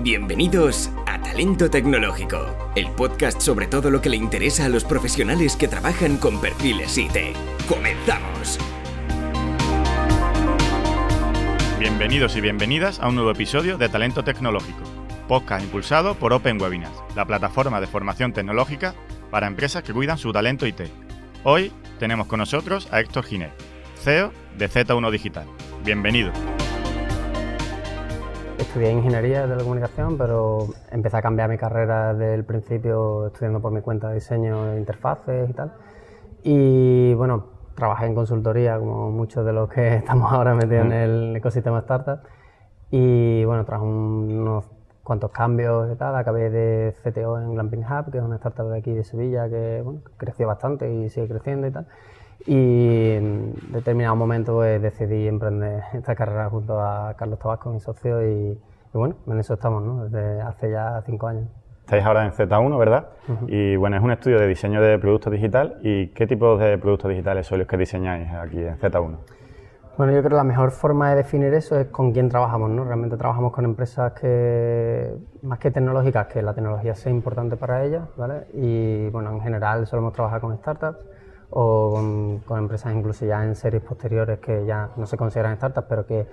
Bienvenidos a Talento Tecnológico, el podcast sobre todo lo que le interesa a los profesionales que trabajan con perfiles IT. ¡Comenzamos! Bienvenidos y bienvenidas a un nuevo episodio de Talento Tecnológico, podcast impulsado por Open Webinars, la plataforma de formación tecnológica para empresas que cuidan su talento IT. Hoy tenemos con nosotros a Héctor Giner, CEO de Z1 Digital. Bienvenido. Estudié ingeniería de la comunicación, pero empecé a cambiar mi carrera desde el principio estudiando por mi cuenta diseño de interfaces y tal. Y bueno, trabajé en consultoría como muchos de los que estamos ahora metidos en el ecosistema startup. Y bueno, tras unos cuantos cambios y tal, acabé de CTO en Glamping Hub, que es una startup de aquí de Sevilla que bueno, creció bastante y sigue creciendo y tal. Y en determinado momento pues, decidí emprender esta carrera junto a Carlos Tabasco, mi socio, y bueno, en eso estamos, ¿no? Desde hace ya 5 años. Estáis ahora en Z1, ¿verdad? Y bueno, es un estudio de diseño de productos digital. ¿Y qué tipos de productos digitales son los que diseñáis aquí en Z1? Bueno, yo creo que la mejor forma de definir eso es con quién trabajamos, ¿no? Realmente trabajamos con empresas que, más que tecnológicas, que la tecnología sea importante para ellas, ¿vale? Y bueno, en general solemos trabajar con startups o con empresas incluso ya en series posteriores que ya no se consideran startups, pero que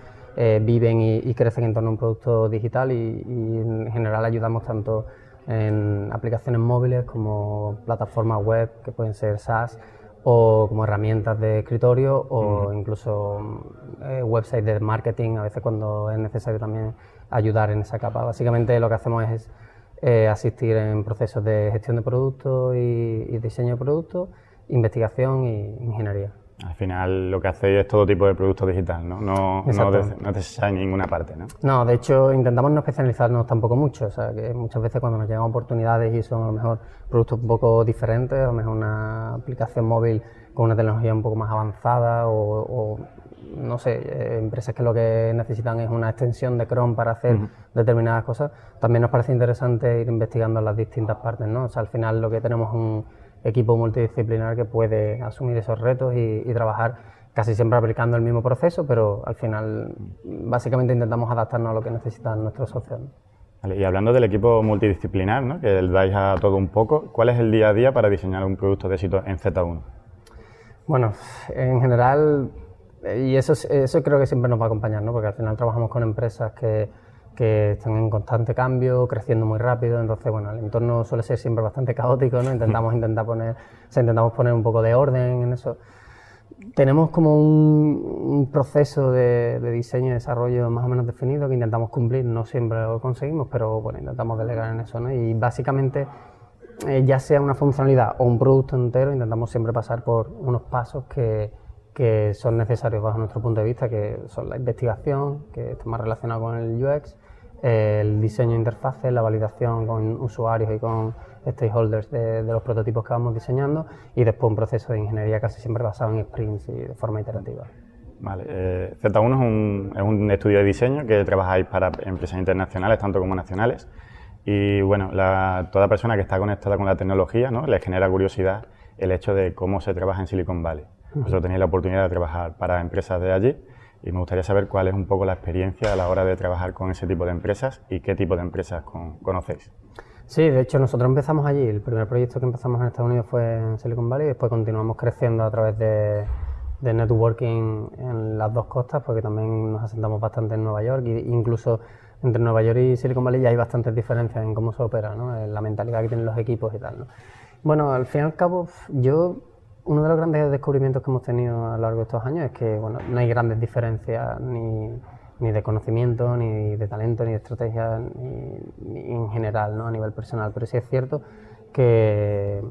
viven y crecen en torno a un producto digital y en general ayudamos tanto en aplicaciones móviles como plataformas web que pueden ser SaaS o como herramientas de escritorio o incluso websites de marketing, a veces cuando es necesario también ayudar en esa capa. Básicamente lo que hacemos es asistir en procesos de gestión de productos y diseño de productos, investigación e ingeniería. Al final lo que hacéis es todo tipo de productos digital, ¿no? No te en ninguna parte, ¿no? No, de hecho intentamos no especializarnos tampoco mucho, o sea que muchas veces cuando nos llegan oportunidades y son a lo mejor productos un poco diferentes, a lo mejor una aplicación móvil con una tecnología un poco más avanzada o no sé, empresas que lo que necesitan es una extensión de Chrome para hacer determinadas cosas, también nos parece interesante ir investigando las distintas partes, ¿no? O sea, al final lo que tenemos es un equipo multidisciplinar que puede asumir esos retos y trabajar casi siempre aplicando el mismo proceso, pero al final básicamente intentamos adaptarnos a lo que necesitan nuestros socios. Vale, y hablando del equipo multidisciplinar, ¿no? Que le dais a todo un poco, ¿cuál es el día a día para diseñar un producto de éxito en Z1? Bueno, en general, y eso creo que siempre nos va a acompañar, ¿no? Porque al final trabajamos con empresas que están en constante cambio, creciendo muy rápido, entonces bueno, el entorno suele ser siempre bastante caótico, ¿no? Intentamos poner un poco de orden en eso. Tenemos como un proceso de diseño y desarrollo más o menos definido que intentamos cumplir, no siempre lo conseguimos, pero bueno, intentamos delegar en eso, ¿no? Y básicamente, ya sea una funcionalidad o un producto entero, intentamos siempre pasar por unos pasos que son necesarios bajo nuestro punto de vista, que son la investigación, que está más relacionado con el UX, el diseño de interfaces, la validación con usuarios y con stakeholders de los prototipos que vamos diseñando y después un proceso de ingeniería casi siempre basado en sprints y de forma iterativa. Vale, Z1 es un estudio de diseño que trabajáis para empresas internacionales, tanto como nacionales, y bueno, toda persona que está conectada con la tecnología, ¿no? Le genera curiosidad el hecho de cómo se trabaja en Silicon Valley. Vosotros tenéis la oportunidad de trabajar para empresas de allí y me gustaría saber cuál es un poco la experiencia a la hora de trabajar con ese tipo de empresas y qué tipo de empresas conocéis. Sí, de hecho nosotros empezamos allí, el primer proyecto que empezamos en Estados Unidos fue en Silicon Valley y después continuamos creciendo a través de networking en las dos costas porque también nos asentamos bastante en Nueva York e incluso entre Nueva York y Silicon Valley ya hay bastantes diferencias en cómo se opera, ¿no? En la mentalidad que tienen los equipos y tal, ¿no? Bueno, al fin y al cabo uno de los grandes descubrimientos que hemos tenido a lo largo de estos años es que bueno, no hay grandes diferencias ni de conocimiento, ni de talento, ni de estrategia, ni en general, ¿no? A nivel personal, pero sí es cierto que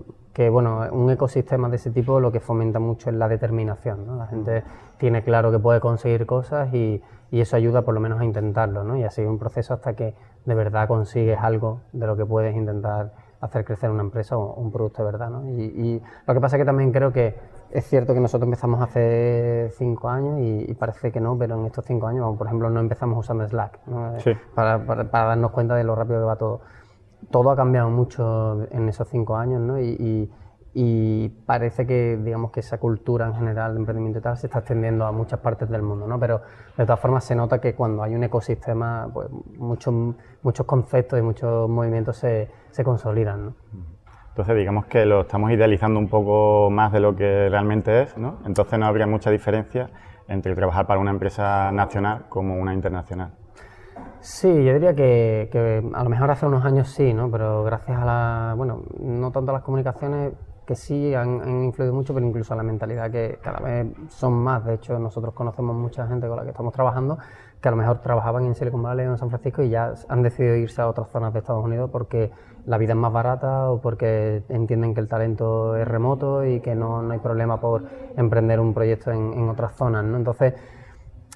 bueno, un ecosistema de ese tipo lo que fomenta mucho es la determinación, ¿no? La gente tiene claro que puede conseguir cosas y eso ayuda por lo menos a intentarlo, ¿no? Y así un proceso hasta que de verdad consigues algo de lo que puedes intentar hacer crecer una empresa o un producto de verdad, ¿no? Y lo que pasa es que también creo que es cierto que nosotros empezamos hace 5 años y parece que no, pero en estos 5 años, por ejemplo, no empezamos usando Slack, ¿no? Sí. Para darnos cuenta de lo rápido que va todo. Todo ha cambiado mucho en esos 5 años, ¿no? Y y parece que, digamos, que esa cultura en general de emprendimiento y tal se está extendiendo a muchas partes del mundo, ¿no? Pero de todas formas se nota que cuando hay un ecosistema, pues muchos conceptos y muchos movimientos se consolidan, ¿no? Entonces digamos que lo estamos idealizando un poco más de lo que realmente es, ¿no? Entonces no habría mucha diferencia entre trabajar para una empresa nacional como una internacional. Sí, yo diría que a lo mejor hace unos años sí, ¿no? Pero gracias a no tanto a las comunicaciones, que sí han influido mucho, pero incluso a la mentalidad, que cada vez son más. De hecho, nosotros conocemos mucha gente con la que estamos trabajando que a lo mejor trabajaban en Silicon Valley o en San Francisco y ya han decidido irse a otras zonas de Estados Unidos porque la vida es más barata o porque entienden que el talento es remoto y que no hay problema por emprender un proyecto en otras zonas, ¿no? Entonces,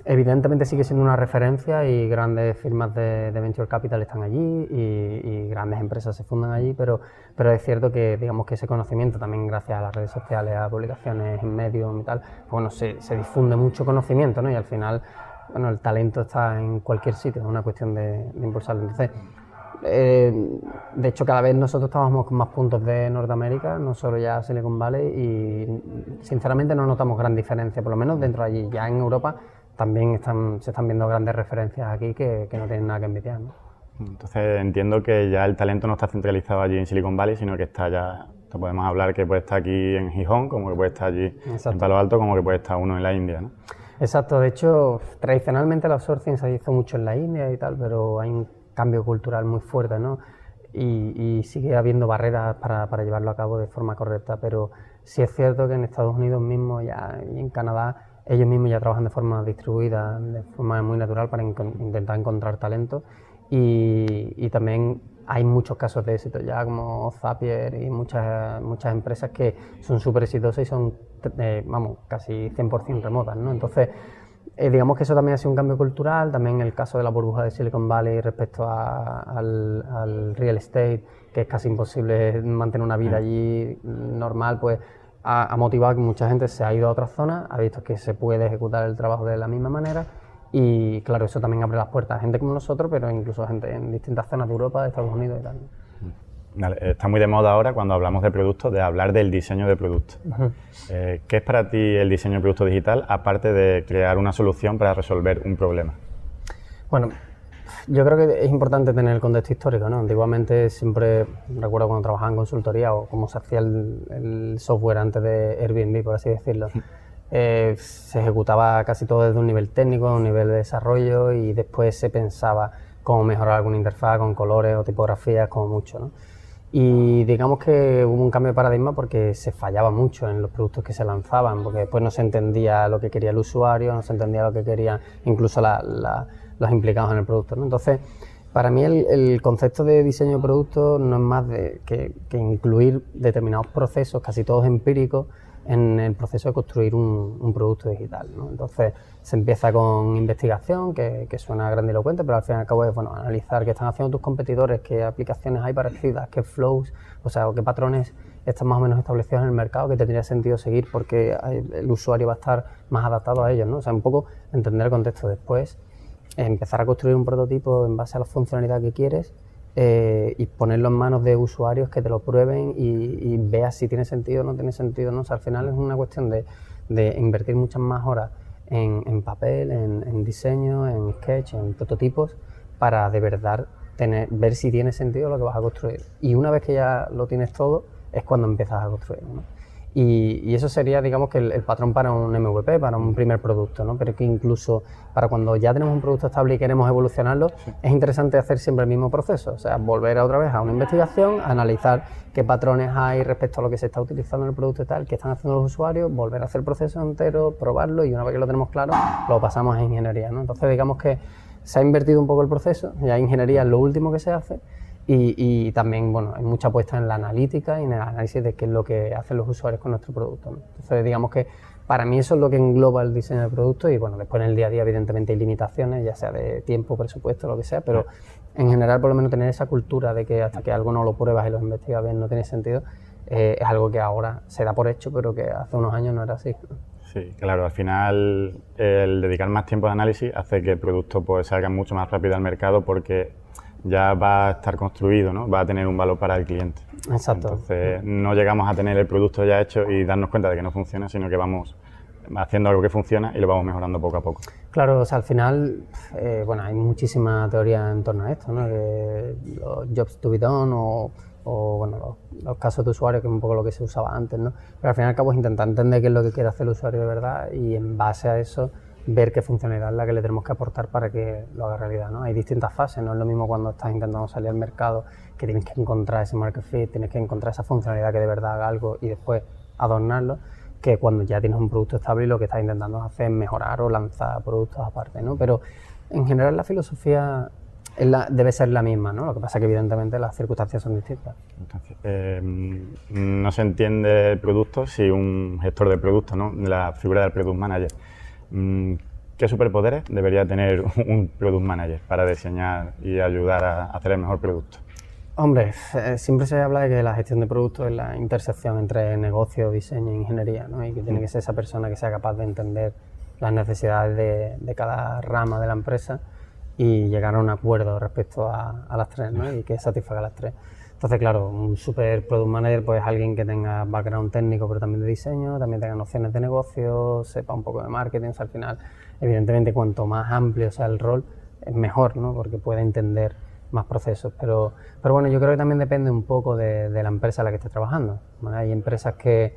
evidentemente sigue siendo una referencia y grandes firmas de Venture Capital están allí y grandes empresas se fundan allí, pero es cierto que, digamos, que ese conocimiento también gracias a las redes sociales, a publicaciones en medios y tal, bueno, se difunde mucho conocimiento, ¿no? Y al final, bueno, el talento está en cualquier sitio, es una cuestión de impulsarlo. Entonces, de hecho, cada vez nosotros trabajamos con más puntos de Norteamérica, no solo ya Silicon Valley, y sinceramente no notamos gran diferencia, por lo menos dentro de allí. Ya en Europa también se están viendo grandes referencias aquí que no tienen nada que envidiar, ¿no? Entonces entiendo que ya el talento no está centralizado allí en Silicon Valley, sino que está ya, podemos hablar que puede estar aquí en Gijón, como que puede estar allí en Palo Alto, como que puede estar uno en la India, ¿no? Exacto, de hecho, tradicionalmente el outsourcing se hizo mucho en la India y tal, pero hay un cambio cultural muy fuerte, ¿no? Y sigue habiendo barreras para llevarlo a cabo de forma correcta, pero sí es cierto que en Estados Unidos mismo ya, y en Canadá, ellos mismos ya trabajan de forma distribuida, de forma muy natural para intentar encontrar talento y también hay muchos casos de éxito ya como Zapier y muchas empresas que son súper exitosas y son, casi 100% remotas, ¿no? Entonces, digamos que eso también ha sido un cambio cultural, también el caso de la burbuja de Silicon Valley respecto al real estate, que es casi imposible mantener una vida allí normal, pues ha motivado que mucha gente se ha ido a otras zonas, ha visto que se puede ejecutar el trabajo de la misma manera y claro, eso también abre las puertas a gente como nosotros, pero incluso a gente en distintas zonas de Europa, de Estados Unidos y tal. Vale, está muy de moda ahora cuando hablamos de productos, de hablar del diseño de productos. ¿Qué es para ti el diseño de producto digital, aparte de crear una solución para resolver un problema? Bueno, yo creo que es importante tener el contexto histórico, ¿no? Antiguamente siempre recuerdo cuando trabajaba en consultoría o cómo se hacía el software antes de Airbnb, por así decirlo. Se ejecutaba casi todo desde un nivel técnico, un nivel de desarrollo y después se pensaba cómo mejorar alguna interfaz con colores o tipografías como mucho, ¿no? Y digamos que hubo un cambio de paradigma porque se fallaba mucho en los productos que se lanzaban, porque después no se entendía lo que quería el usuario, no se entendía lo que querían incluso los implicados en el producto, ¿no? Entonces, para mí el concepto de diseño de producto no es más que incluir determinados procesos, casi todos empíricos, en el proceso de construir un producto digital, ¿no? Entonces se empieza con investigación, que suena grandilocuente, pero al fin y al cabo es analizar qué están haciendo tus competidores, qué aplicaciones hay parecidas, qué flows, o qué patrones están más o menos establecidos en el mercado que tendría sentido seguir porque el usuario va a estar más adaptado a ellos, ¿no? O sea, un poco entender el contexto después, empezar a construir un prototipo en base a la funcionalidad que quieres y ponerlo en manos de usuarios que te lo prueben y veas si tiene sentido o no tiene sentido, ¿no? O sea, al final es una cuestión de invertir muchas más horas en papel, en diseño, en sketch, en prototipos, para de verdad ver si tiene sentido lo que vas a construir. Y una vez que ya lo tienes todo, es cuando empiezas a construir, ¿no? Y eso sería, digamos, que el patrón para un MVP, para un primer producto, ¿no? Pero que incluso para cuando ya tenemos un producto estable y queremos evolucionarlo, es interesante hacer siempre el mismo proceso, o sea, volver otra vez a una investigación, analizar qué patrones hay respecto a lo que se está utilizando en el producto y tal, qué están haciendo los usuarios, volver a hacer el proceso entero, probarlo y una vez que lo tenemos claro, lo pasamos a ingeniería, ¿no? Entonces, digamos que se ha invertido un poco el proceso, ya ingeniería es lo último que se hace. Y también, hay mucha apuesta en la analítica y en el análisis de qué es lo que hacen los usuarios con nuestro producto, ¿no? Entonces, digamos que para mí eso es lo que engloba el diseño del producto y, después en el día a día, evidentemente, hay limitaciones, ya sea de tiempo, presupuesto, lo que sea, pero en general, por lo menos, tener esa cultura de que hasta que algo no lo pruebas y lo investigas bien no tiene sentido, es algo que ahora se da por hecho, pero que hace unos años no era así, ¿no? Sí, claro, al final el dedicar más tiempo de análisis hace que el producto salga mucho más rápido al mercado porque ya va a estar construido, ¿no? Va a tener un valor para el cliente. Exacto. Entonces no llegamos a tener el producto ya hecho y darnos cuenta de que no funciona, sino que vamos haciendo algo que funciona y lo vamos mejorando poco a poco. Claro, o sea, al final, bueno, hay muchísima teoría en torno a esto, ¿no? Que los jobs to be done o bueno, los casos de usuario, que es un poco lo que se usaba antes, ¿no? Pero al fin y al cabo es intentar entender qué es lo que quiere hacer el usuario de verdad y en base a eso ver qué funcionalidad es la que le tenemos que aportar para que lo haga realidad, ¿no? Hay distintas fases, no es lo mismo cuando estás intentando salir al mercado, que tienes que encontrar ese market fit, tienes que encontrar esa funcionalidad que de verdad haga algo y después adornarlo, que cuando ya tienes un producto estable y lo que estás intentando hacer es mejorar o lanzar productos aparte, ¿no? Pero en general la filosofía debe ser la misma, ¿no? Lo que pasa es que evidentemente las circunstancias son distintas. Entonces, no se entiende el producto si un gestor de producto, ¿no? La figura del product manager. ¿Qué superpoderes debería tener un product manager para diseñar y ayudar a hacer el mejor producto? Hombre, siempre se habla de que la gestión de productos es la intersección entre negocio, diseño e ingeniería, ¿no? Y que tiene que ser esa persona que sea capaz de entender las necesidades de cada rama de la empresa y llegar a un acuerdo respecto a las tres, ¿no? Y que satisfaga las tres. Entonces, claro, un super product manager pues es alguien que tenga background técnico pero también de diseño, también tenga nociones de negocio, sepa un poco de marketing. O sea, al final, evidentemente, cuanto más amplio sea el rol, es mejor, ¿no? Porque puede entender más procesos. Pero bueno, yo creo que también depende un poco de la empresa en la que estés trabajando, ¿vale? Hay empresas que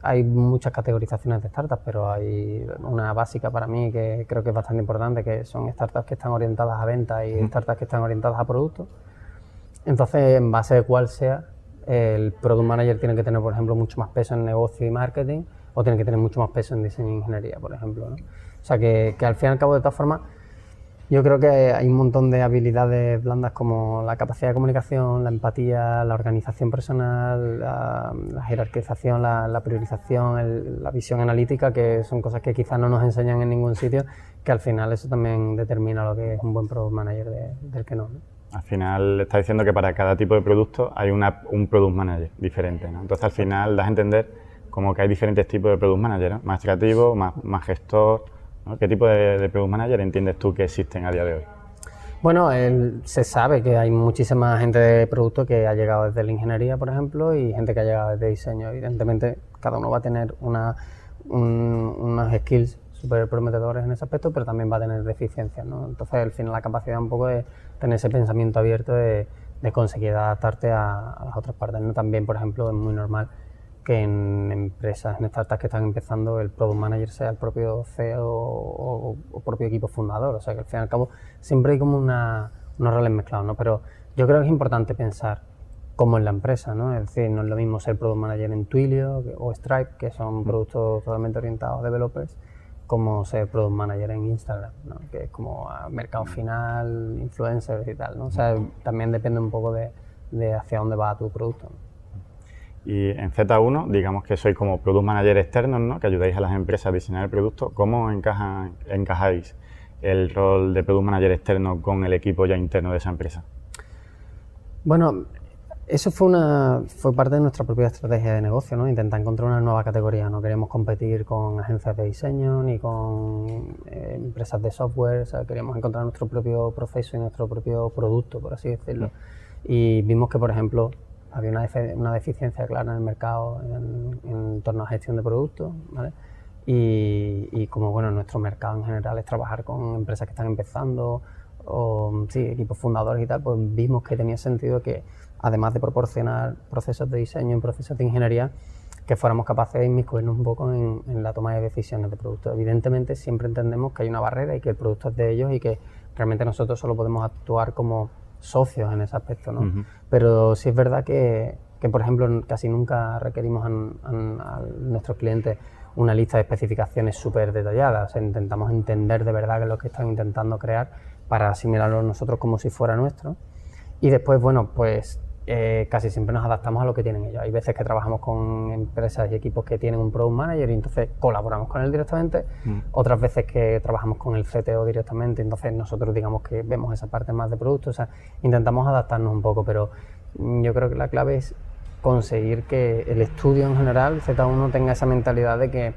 hay muchas categorizaciones de startups, pero hay una básica para mí que creo que es bastante importante, que son startups que están orientadas a ventas y startups que están orientadas a productos. Entonces, en base a cuál sea, el product manager tiene que tener, por ejemplo, mucho más peso en negocio y marketing, o tiene que tener mucho más peso en diseño e ingeniería, por ejemplo, ¿no? O sea, que al fin y al cabo, de todas formas, yo creo que hay un montón de habilidades blandas como la capacidad de comunicación, la empatía, la organización personal, la jerarquización, la priorización, la visión analítica, que son cosas que quizás no nos enseñan en ningún sitio, que al final eso también determina lo que es un buen product manager del que no, ¿no? Al final está diciendo que para cada tipo de producto hay un product manager diferente, ¿no? Entonces al final das a entender como que hay diferentes tipos de product manager, ¿no? Más creativo, más gestor, ¿no? ¿Qué tipo de product manager entiendes tú que existen a día de hoy? Bueno, se sabe que hay muchísima gente de producto que ha llegado desde la ingeniería, por ejemplo, y gente que ha llegado desde diseño. Evidentemente, cada uno va a tener unas skills súper prometedores en ese aspecto, pero también va a tener deficiencias, ¿no? Entonces, al final, la capacidad un poco de tener ese pensamiento abierto de conseguir adaptarte a las otras partes, ¿no? También, por ejemplo, es muy normal que en empresas, en startups que están empezando, el product manager sea el propio CEO o propio equipo fundador. O sea, que al fin y al cabo siempre hay como unos roles mezclados, ¿no? Pero yo creo que es importante pensar como en la empresa, ¿no? Es decir, no es lo mismo ser product manager en Twilio o Stripe, que son productos totalmente orientados a developers, como ser product manager en Instagram, ¿no? Que es como a mercado final, influencers y tal, ¿no? O sea, también depende un poco de hacia dónde va tu producto, ¿no? Y en Z1, digamos que sois como product manager externos, ¿no? Que ayudáis a las empresas a diseñar el producto. ¿Cómo encajáis el rol de product manager externo con el equipo ya interno de esa empresa? Bueno, eso fue parte de nuestra propia estrategia de negocio, ¿no? Intentar encontrar una nueva categoría. No queríamos competir con agencias de diseño ni con empresas de software. O sea, queríamos encontrar nuestro propio proceso y nuestro propio producto, por así decirlo. Y vimos que, por ejemplo, había una deficiencia clara en el mercado en torno a gestión de productos, ¿vale? Y como, bueno, nuestro mercado en general es trabajar con empresas que están empezando o sí, equipos fundadores y tal, pues vimos que tenía sentido que, además de proporcionar procesos de diseño y procesos de ingeniería, que fuéramos capaces de inmiscuirnos un poco en la toma de decisiones de productos. Evidentemente siempre entendemos que hay una barrera y que el producto es de ellos y que realmente nosotros solo podemos actuar como socios en ese aspecto, ¿no? Uh-huh. Pero sí es verdad que, por ejemplo, casi nunca requerimos a nuestros clientes una lista de especificaciones súper detallada. O sea, intentamos entender de verdad qué es lo que están intentando crear para asimilarlo nosotros como si fuera nuestro. Y después, bueno, pues casi siempre nos adaptamos a lo que tienen ellos. Hay veces que trabajamos con empresas y equipos que tienen un product manager y entonces colaboramos con él directamente. Otras veces que trabajamos con el CTO directamente, entonces nosotros digamos que vemos esa parte más de producto. O sea, intentamos adaptarnos un poco, pero yo creo que la clave es conseguir que el estudio en general, Z1, tenga esa mentalidad de que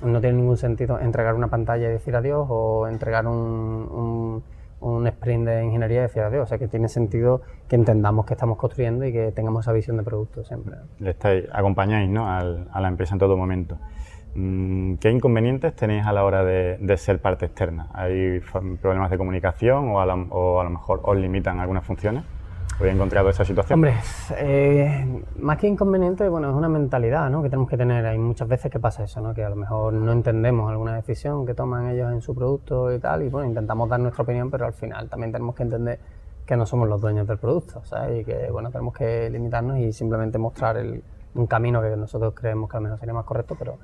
no tiene ningún sentido entregar una pantalla y decir adiós o entregar un un sprint de ingeniería y decir adiós. O sea, que tiene sentido que entendamos qué estamos construyendo y que tengamos esa visión de producto siempre. Acompañáis, ¿no?, a la empresa en todo momento. ¿Qué inconvenientes tenéis a la hora de ser parte externa? ¿Hay problemas de comunicación o a lo mejor os limitan algunas funciones? ¿Habéis encontrado esa situación? Hombre, más que inconveniente, bueno, es una mentalidad, ¿no?, que tenemos que tener. Hay muchas veces que pasa eso, ¿no?, que a lo mejor no entendemos alguna decisión que toman ellos en su producto y tal, y bueno, intentamos dar nuestra opinión, pero al final también tenemos que entender que no somos los dueños del producto, ¿sabes? Y que, bueno, tenemos que limitarnos y simplemente mostrar un camino que nosotros creemos que a lo mejor sería más correcto, pero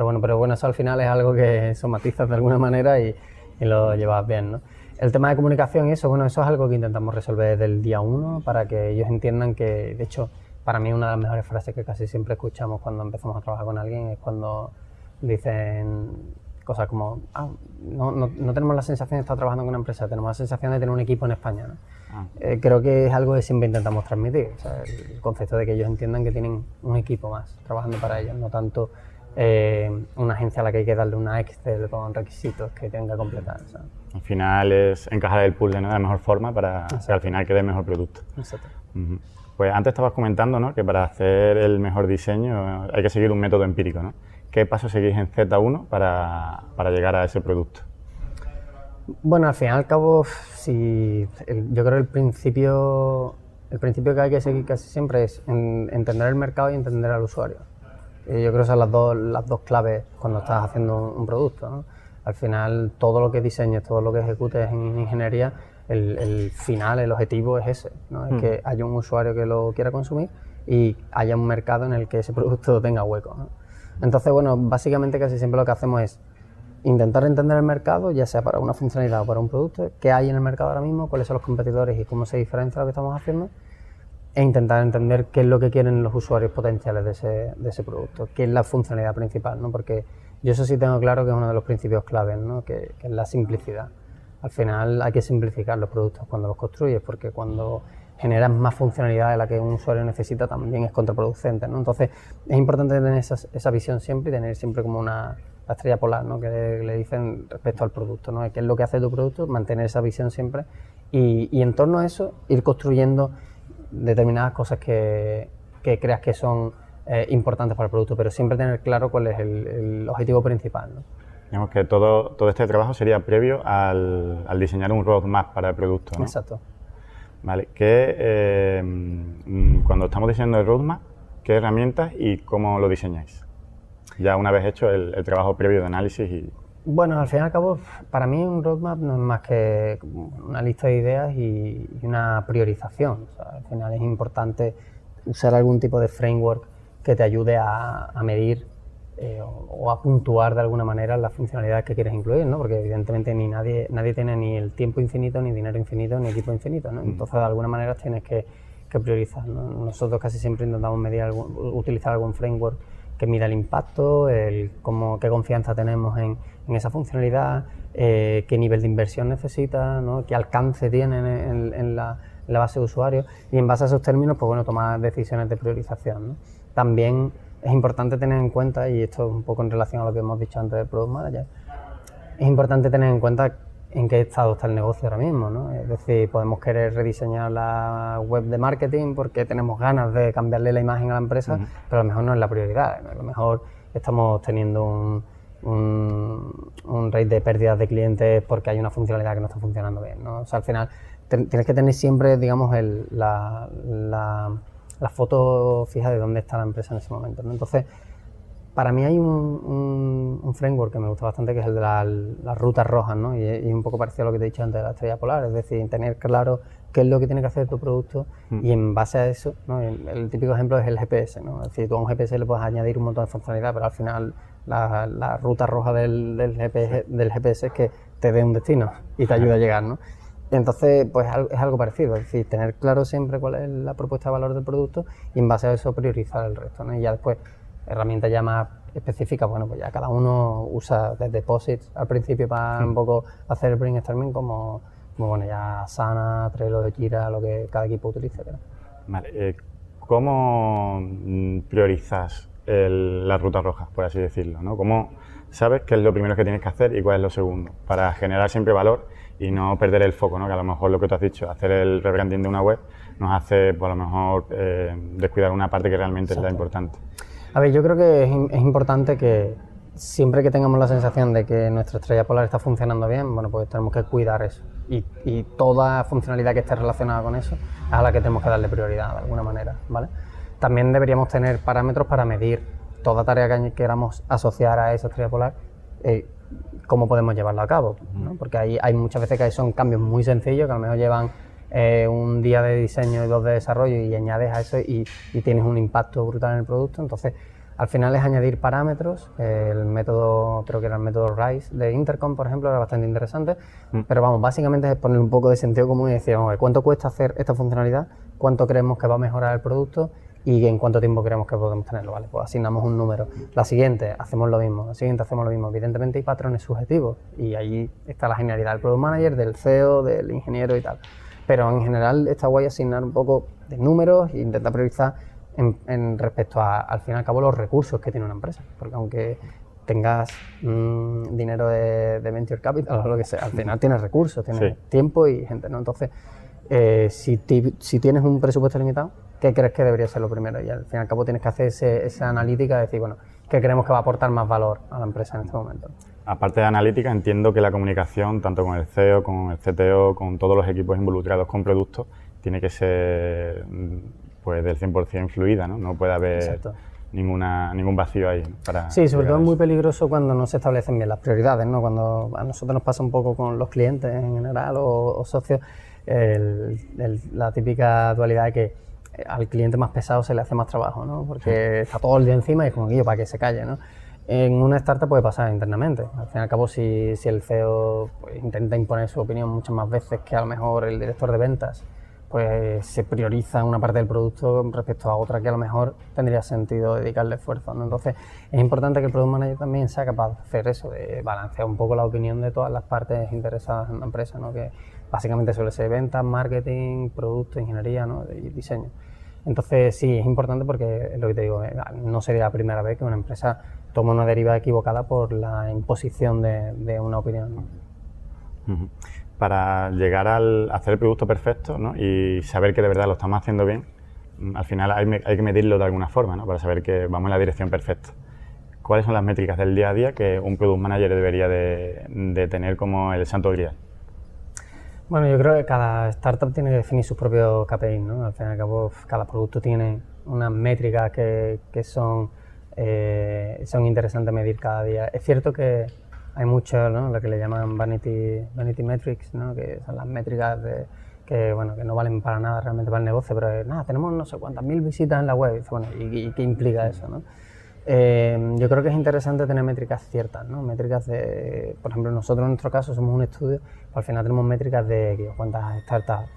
bueno, eso al final es algo que somatizas de alguna manera y lo llevas bien, ¿no? El tema de comunicación y eso, bueno, eso es algo que intentamos resolver desde el día 1 para que ellos entiendan que, de hecho, para mí una de las mejores frases que casi siempre escuchamos cuando empezamos a trabajar con alguien es cuando dicen cosas como, no tenemos la sensación de estar trabajando con una empresa, tenemos la sensación de tener un equipo en España, ¿no? Creo que es algo que siempre intentamos transmitir, o sea, el concepto de que ellos entiendan que tienen un equipo más trabajando para ellos, no tanto una agencia a la que hay que darle una Excel con requisitos que tenga que completar, ¿sabes? Al final es encajar el puzzle, ¿no?, de la mejor forma para que al final quede el mejor producto. Exacto. Pues antes estabas comentando, ¿no?, que para hacer el mejor diseño hay que seguir un método empírico, ¿no? ¿Qué pasos seguís en Z1 para llegar a ese producto? Bueno, al fin y al cabo, yo creo que el principio que hay que seguir casi siempre es entender el mercado y entender al usuario. Yo creo que esas son las dos claves cuando estás haciendo un producto, ¿no? Al final, todo lo que diseñes, todo lo que ejecutes en ingeniería, el final, el objetivo es ese, ¿no? Es que haya un usuario que lo quiera consumir y haya un mercado en el que ese producto tenga hueco, ¿no? Entonces, bueno, básicamente casi siempre lo que hacemos es intentar entender el mercado, ya sea para una funcionalidad o para un producto, qué hay en el mercado ahora mismo, cuáles son los competidores y cómo se diferencia lo que estamos haciendo, e intentar entender qué es lo que quieren los usuarios potenciales de ese producto, qué es la funcionalidad principal, ¿no? Porque yo eso sí tengo claro que es uno de los principios claves, ¿no?, que es la simplicidad. Al final hay que simplificar los productos cuando los construyes, porque cuando generas más funcionalidad de la que un usuario necesita también es contraproducente, ¿no? Entonces es importante tener esa visión siempre y tener siempre como la estrella polar, ¿no?, que le dicen respecto al producto, ¿no?, qué es lo que hace tu producto, mantener esa visión siempre y en torno a eso ir construyendo determinadas cosas que creas que son importantes para el producto, pero siempre tener claro cuál es el objetivo principal, ¿no? Digamos que todo este trabajo sería previo al diseñar un roadmap para el producto, ¿no? Exacto. Vale, cuando estamos diseñando el roadmap, ¿qué herramientas y cómo lo diseñáis? Ya una vez hecho el trabajo previo de análisis. Bueno, al fin y al cabo, para mí un roadmap no es más que una lista de ideas y una priorización. O sea, al final es importante usar algún tipo de framework que te ayude a medir o a puntuar de alguna manera las funcionalidades que quieres incluir, ¿no? Porque evidentemente nadie tiene ni el tiempo infinito, ni dinero infinito, ni equipo infinito, ¿no? Entonces de alguna manera tienes que priorizar, ¿no? Nosotros casi siempre intentamos utilizar algún framework que mida el impacto, qué confianza tenemos en esa funcionalidad, qué nivel de inversión necesita, ¿no?, qué alcance tiene en la base de usuarios, y en base a esos términos, pues bueno, tomar decisiones de priorización, ¿no? También es importante tener en cuenta, y esto es un poco en relación a lo que hemos dicho antes del Product Manager, es importante tener en cuenta en qué estado está el negocio ahora mismo, ¿no? Es decir, podemos querer rediseñar la web de marketing porque tenemos ganas de cambiarle la imagen a la empresa, pero a lo mejor no es la prioridad. A lo mejor estamos teniendo un rate de pérdidas de clientes porque hay una funcionalidad que no está funcionando bien, ¿no? O sea, al final tienes que tener siempre, digamos, la foto fija de dónde está la empresa en ese momento, ¿no? Entonces, para mí hay un framework que me gusta bastante, que es el de las rutas rojas, ¿no? Y un poco parecido a lo que te he dicho antes de la estrella polar, es decir, tener claro qué es lo que tiene que hacer tu producto y en base a eso, ¿no? El típico ejemplo es el GPS, ¿no? Es decir, tú a un GPS le puedes añadir un montón de funcionalidad, pero al final la ruta roja del GPS es que te dé un destino y te ayude a llegar, ¿no? Entonces, pues es algo parecido, es decir, tener claro siempre cuál es la propuesta de valor del producto y en base a eso priorizar el resto, ¿no? Y ya después, herramientas ya más específicas, bueno, pues ya cada uno usa desde POSIX al principio para un poco hacer el brainstorming, como bueno, ya Asana, Trello, Jira, lo que cada equipo utilice, ¿verdad? Vale, ¿cómo priorizas las rutas rojas, por así decirlo, ¿no? ¿Cómo sabes qué es lo primero que tienes que hacer y cuál es lo segundo, para generar siempre valor y no perder el foco, ¿no? Que a lo mejor lo que tú has dicho, hacer el rebranding de una web nos hace, pues, a lo mejor, descuidar una parte que realmente es la importante. A ver, yo creo que es importante que siempre que tengamos la sensación de que nuestra estrella polar está funcionando bien, bueno, pues tenemos que cuidar eso. Y toda funcionalidad que esté relacionada con eso es a la que tenemos que darle prioridad de alguna manera, ¿vale? También deberíamos tener parámetros para medir toda tarea que queramos asociar a esa estrella polar, cómo podemos llevarlo a cabo, ¿no? Porque hay muchas veces que son cambios muy sencillos que a lo mejor llevan un día de diseño y 2 de desarrollo y añades a eso y tienes un impacto brutal en el producto. Entonces, al final es añadir parámetros. El método, creo que era el método RISE de Intercom, por ejemplo, era bastante interesante. Pero vamos, básicamente es poner un poco de sentido común y decir, vamos, ¿cuánto cuesta hacer esta funcionalidad? ¿Cuánto creemos que va a mejorar el producto? ¿Y en cuánto tiempo creemos que podemos tenerlo? Vale, pues asignamos un número. La siguiente, hacemos lo mismo. La siguiente, hacemos lo mismo. Evidentemente hay patrones subjetivos y ahí está la genialidad del Product Manager, del CEO, del ingeniero y tal. Pero en general está guay asignar un poco de números e intentar priorizar en respecto a, al fin y al cabo, los recursos que tiene una empresa. Porque aunque tengas dinero de venture capital o lo que sea, al final tienes recursos, tienes tiempo y gente, ¿no? Entonces, si tienes un presupuesto limitado, ¿qué crees que debería ser lo primero? Y al fin y al cabo tienes que hacer esa analítica de decir, bueno, ¿qué creemos que va a aportar más valor a la empresa en este momento? Aparte de analítica, entiendo que la comunicación, tanto con el CEO, con el CTO, con todos los equipos involucrados con productos, tiene que ser, pues, del 100% fluida, ¿no? No puede haber ningún vacío ahí, ¿no? Sí, sobre todo es muy peligroso cuando no se establecen bien las prioridades, ¿no? Cuando a nosotros nos pasa un poco con los clientes en general o socios, la típica dualidad de que al cliente más pesado se le hace más trabajo, ¿no? Porque está todo el día encima y es como que para que se calle, ¿no? En una startup puede pasar internamente. Al fin y al cabo, si el CEO pues, intenta imponer su opinión muchas más veces que a lo mejor el director de ventas, pues se prioriza una parte del producto respecto a otra que a lo mejor tendría sentido dedicarle esfuerzo, ¿no? Entonces, es importante que el Product Manager también sea capaz de hacer eso, de balancear un poco la opinión de todas las partes interesadas en una empresa, ¿no? Que básicamente suele ser ventas, marketing, producto, ingeniería, ¿no? Y diseño. Entonces, sí, es importante porque, es lo que te digo, no sería la primera vez que una empresa toma una deriva equivocada por la imposición de una opinión, ¿no? Para llegar a hacer el producto perfecto, ¿no? Y saber que de verdad lo estamos haciendo bien, al final hay que medirlo de alguna forma, ¿no? Para saber que vamos en la dirección perfecta. ¿Cuáles son las métricas del día a día que un Product Manager debería de tener como el santo grial? Bueno, yo creo que cada startup tiene que definir sus propios KPIs, ¿no? Al fin y al cabo, cada producto tiene unas métricas que son interesantes medir cada día. Es cierto que hay mucho, ¿no? Lo que le llaman vanity metrics, ¿no? Que son las métricas que no valen para nada realmente para el negocio, pero nada, tenemos no sé cuántas mil visitas en la web. Bueno, ¿y qué implica eso, no? Yo creo que es interesante tener métricas ciertas, ¿no? Métricas de, por ejemplo, nosotros en nuestro caso somos un estudio, pues al final tenemos métricas de cuántas startups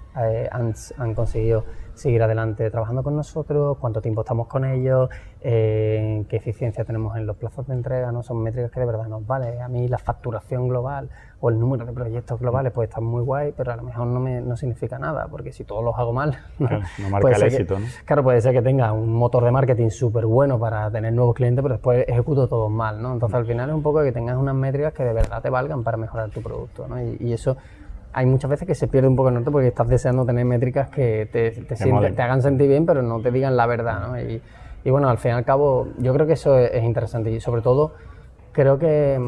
han conseguido seguir adelante trabajando con nosotros, cuánto tiempo estamos con ellos, qué eficiencia tenemos en los plazos de entrega, ¿no? Son métricas que de verdad nos vale. A mí la facturación global o el número de proyectos globales pues está muy guay, pero a lo mejor no significa nada, porque si todos los hago mal, claro, no marca el éxito, ¿no? Claro, puede ser que tenga un motor de marketing súper bueno para tener nuevos clientes, pero después ejecuto todo mal, ¿no? Entonces al final es un poco que tengas unas métricas que de verdad te valgan para mejorar tu producto, ¿no? Y eso hay muchas veces que se pierde un poco el norte porque estás deseando tener métricas que te hagan sentir bien, pero no te digan la verdad, ¿no? Y bueno, al fin y al cabo, yo creo que eso es interesante y sobre todo creo que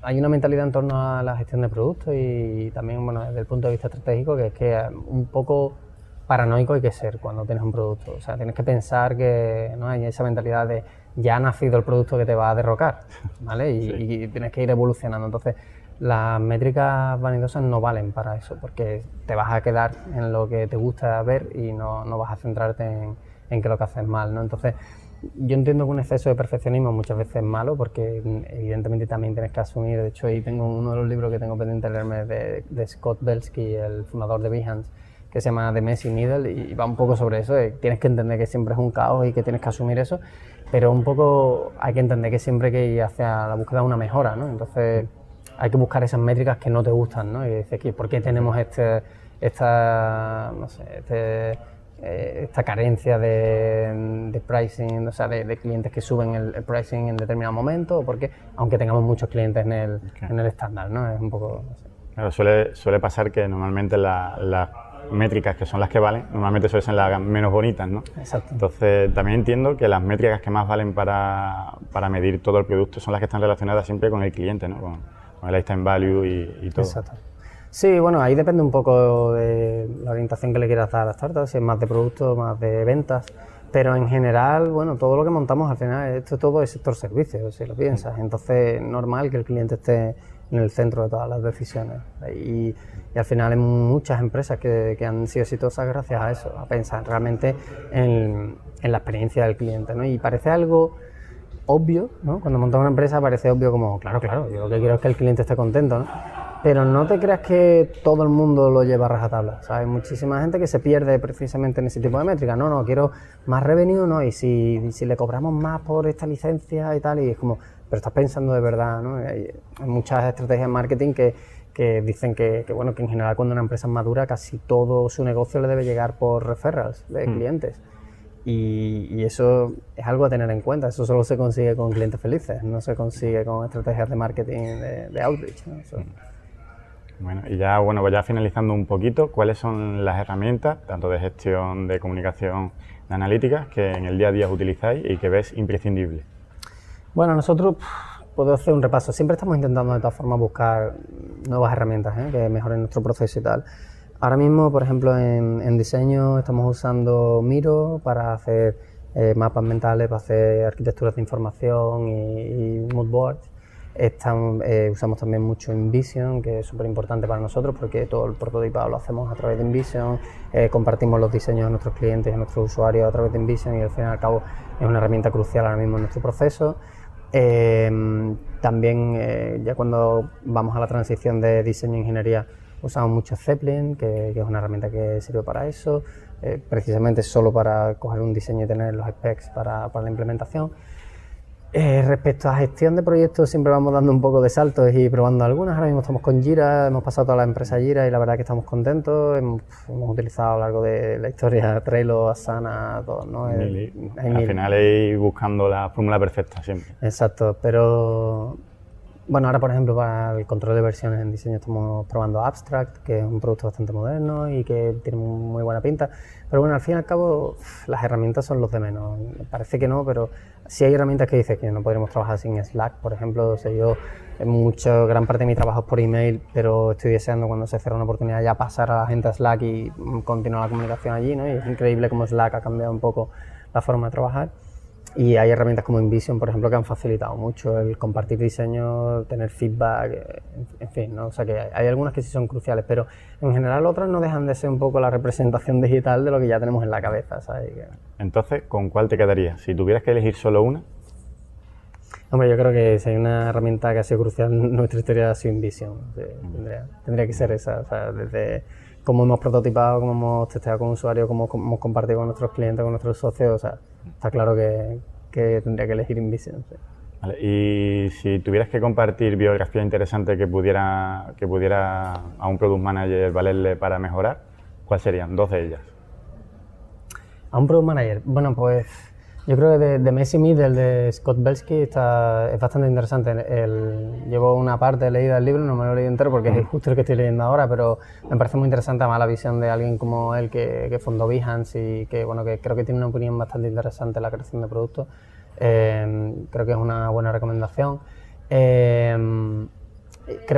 hay una mentalidad en torno a la gestión de productos y también, bueno, desde el punto de vista estratégico, que es que un poco paranoico hay que ser cuando tienes un producto. O sea, tienes que pensar que no hay esa mentalidad de ya ha nacido el producto que te va a derrocar, ¿vale? Y tienes que ir evolucionando. Entonces, las métricas vanidosas no valen para eso, porque te vas a quedar en lo que te gusta ver y no vas a centrarte en que lo que haces mal, ¿no? Entonces, yo entiendo que un exceso de perfeccionismo muchas veces es malo, porque evidentemente también tienes que asumir. De hecho, ahí tengo uno de los libros que tengo pendiente de leerme de Scott Belsky, el fundador de Behance, que se llama The Messy Middle, y va un poco sobre eso. Tienes que entender que siempre es un caos y que tienes que asumir eso, pero un poco hay que entender que siempre hay que ir hacia la búsqueda de una mejora, ¿no? Entonces, hay que buscar esas métricas que no te gustan, ¿no? Y dices, ¿por qué tenemos esta carencia de pricing, o sea, de clientes que suben el pricing en determinado momento, o porque, aunque tengamos muchos clientes en el estándar, ¿no? Es un poco... No sé. Claro, suele pasar que normalmente las métricas que son las que valen, normalmente suelen ser las menos bonitas, ¿no? Exacto. Entonces, también entiendo que las métricas que más valen para medir todo el producto son las que están relacionadas siempre con el cliente, ¿no? Con el lifetime value y todo. Exacto. Sí, bueno, ahí depende un poco de la orientación que le quieras dar a la startup, si es más de producto, más de ventas, pero en general, bueno, todo lo que montamos al final, esto todo es sector servicios, si lo piensas, entonces es normal que el cliente esté en el centro de todas las decisiones y al final hay muchas empresas que han sido exitosas gracias a eso, a pensar realmente en la experiencia del cliente, ¿no? Y parece algo obvio, ¿no? Cuando montas una empresa parece obvio como, claro, yo lo que quiero es que el cliente esté contento, ¿no? Pero no te creas que todo el mundo lo lleva a rajatabla, ¿sabes? Hay muchísima gente que se pierde precisamente en ese tipo de métricas. No, quiero más revenue, ¿no? Y si le cobramos más por esta licencia y tal, y es como, pero estás pensando de verdad, ¿no? Hay muchas estrategias de marketing que dicen que bueno, que en general cuando una empresa es madura casi todo su negocio le debe llegar por referrals de clientes. Y eso es algo a tener en cuenta, eso solo se consigue con clientes felices, no se consigue con estrategias de marketing de outreach, ¿no? Eso. Bueno, y ya, pues ya finalizando un poquito, ¿cuáles son las herramientas, tanto de gestión, de comunicación, de analíticas, que en el día a día utilizáis y que ves imprescindibles? Bueno, nosotros, puedo hacer un repaso, siempre estamos intentando de todas formas buscar nuevas herramientas que mejoren nuestro proceso y tal. Ahora mismo, por ejemplo, en diseño estamos usando Miro para hacer mapas mentales, para hacer arquitecturas de información y mood boards. Usamos también mucho InVision, que es súper importante para nosotros porque todo el prototipado lo hacemos a través de InVision, compartimos los diseños de nuestros clientes y nuestros usuarios a través de InVision y al fin y al cabo es una herramienta crucial ahora mismo en nuestro proceso. También ya cuando vamos a la transición de diseño e ingeniería usamos mucho Zeppelin, que es una herramienta que sirve para eso, precisamente solo para coger un diseño y tener los specs para la implementación. Respecto a gestión de proyectos siempre vamos dando un poco de saltos y probando algunas. Ahora mismo estamos con Jira, hemos pasado toda la empresa Jira y la verdad que estamos contentos. Hemos utilizado a lo largo de la historia Trello, Asana, todo, ¿no? Al final ir buscando la fórmula perfecta siempre. Exacto, pero bueno, ahora por ejemplo para el control de versiones en diseño estamos probando Abstract, que es un producto bastante moderno y que tiene muy buena pinta. Pero bueno, al fin y al cabo las herramientas son los de menos. Parece que no, pero sí hay herramientas que dicen que no podríamos trabajar sin Slack, por ejemplo. O sea, yo gran parte de mi trabajo es por email, pero estoy deseando cuando se cierra una oportunidad ya pasar a la gente a Slack y continuar la comunicación allí, ¿no? Y es increíble cómo Slack ha cambiado un poco la forma de trabajar. Y hay herramientas como InVision, por ejemplo, que han facilitado mucho el compartir diseño, tener feedback, en fin, ¿no? O sea que hay algunas que sí son cruciales, pero en general otras no dejan de ser un poco la representación digital de lo que ya tenemos en la cabeza, ¿sabes? Entonces, ¿con cuál te quedarías? Si tuvieras que elegir solo una. Hombre, yo creo que si hay una herramienta que ha sido crucial en nuestra historia ha sido InVision. Tendría que ser esa, o sea, desde cómo hemos prototipado, cómo hemos testeado con usuarios, cómo hemos compartido con nuestros clientes, con nuestros socios, o sea, está claro que tendría que elegir InVision. Sí. Vale, y si tuvieras que compartir biografía interesante que pudiera a un product manager valerle para mejorar, ¿cuáles serían? 2 de ellas. A un product manager, bueno, pues yo creo que de Messi Middle, de Scott Belsky, es bastante interesante. Llevo una parte leída del libro, no me lo he leído entero porque es justo el que estoy leyendo ahora, pero me parece muy interesante además la visión de alguien como él que fundó Behance y que, bueno, que creo que tiene una opinión bastante interesante en la creación de productos. Creo que es una buena recomendación. Creo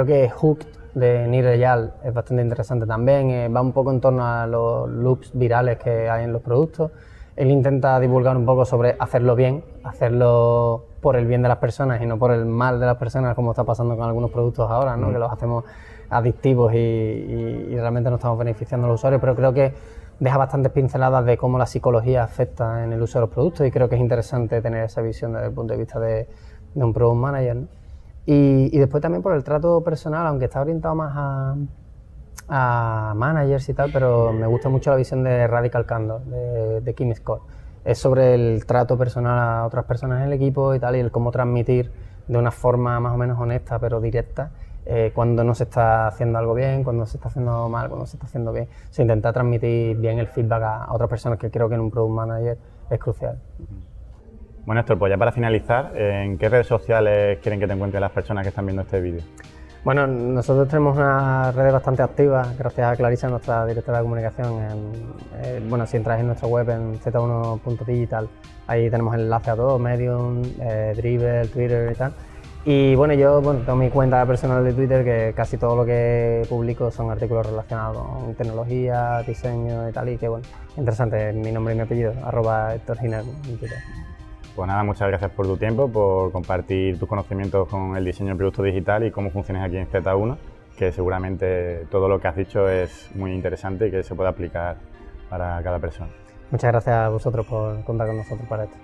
que Hooked de Nir Eyal es bastante interesante también. Va un poco en torno a los loops virales que hay en los productos. Él intenta divulgar un poco sobre hacerlo bien, hacerlo por el bien de las personas y no por el mal de las personas, como está pasando con algunos productos ahora, ¿no? Que los hacemos adictivos y realmente no estamos beneficiando a los usuarios, pero creo que deja bastantes pinceladas de cómo la psicología afecta en el uso de los productos y creo que es interesante tener esa visión desde el punto de vista de un product manager, ¿no? Y después también por el trato personal, aunque está orientado más a managers y tal, pero me gusta mucho la visión de Radical Candor, de Kim Scott. Es sobre el trato personal a otras personas en el equipo y tal, y el cómo transmitir de una forma más o menos honesta pero directa cuando no se está haciendo algo bien, cuando se está haciendo mal, cuando se está haciendo bien. O sea, intentar transmitir bien el feedback a otras personas, que creo que en un Product Manager es crucial. Bueno, Héctor, pues ya para finalizar, ¿en qué redes sociales quieren que te encuentren las personas que están viendo este vídeo? Bueno, nosotros tenemos unas redes bastante activas, gracias a Clarisa, nuestra directora de comunicación. Bueno, si entráis en nuestra web en z1.digital, ahí tenemos el enlace a todo, Medium, Dribbble, Twitter y tal. Y bueno, yo tengo mi cuenta personal de Twitter, que casi todo lo que publico son artículos relacionados con tecnología, diseño y tal, y que bueno, interesante, mi nombre y mi apellido, @HéctorGiner en Twitter. Pues nada, muchas gracias por tu tiempo, por compartir tus conocimientos con el diseño de producto digital y cómo funcionas aquí en Z1, que seguramente todo lo que has dicho es muy interesante y que se puede aplicar para cada persona. Muchas gracias a vosotros por contar con nosotros para esto.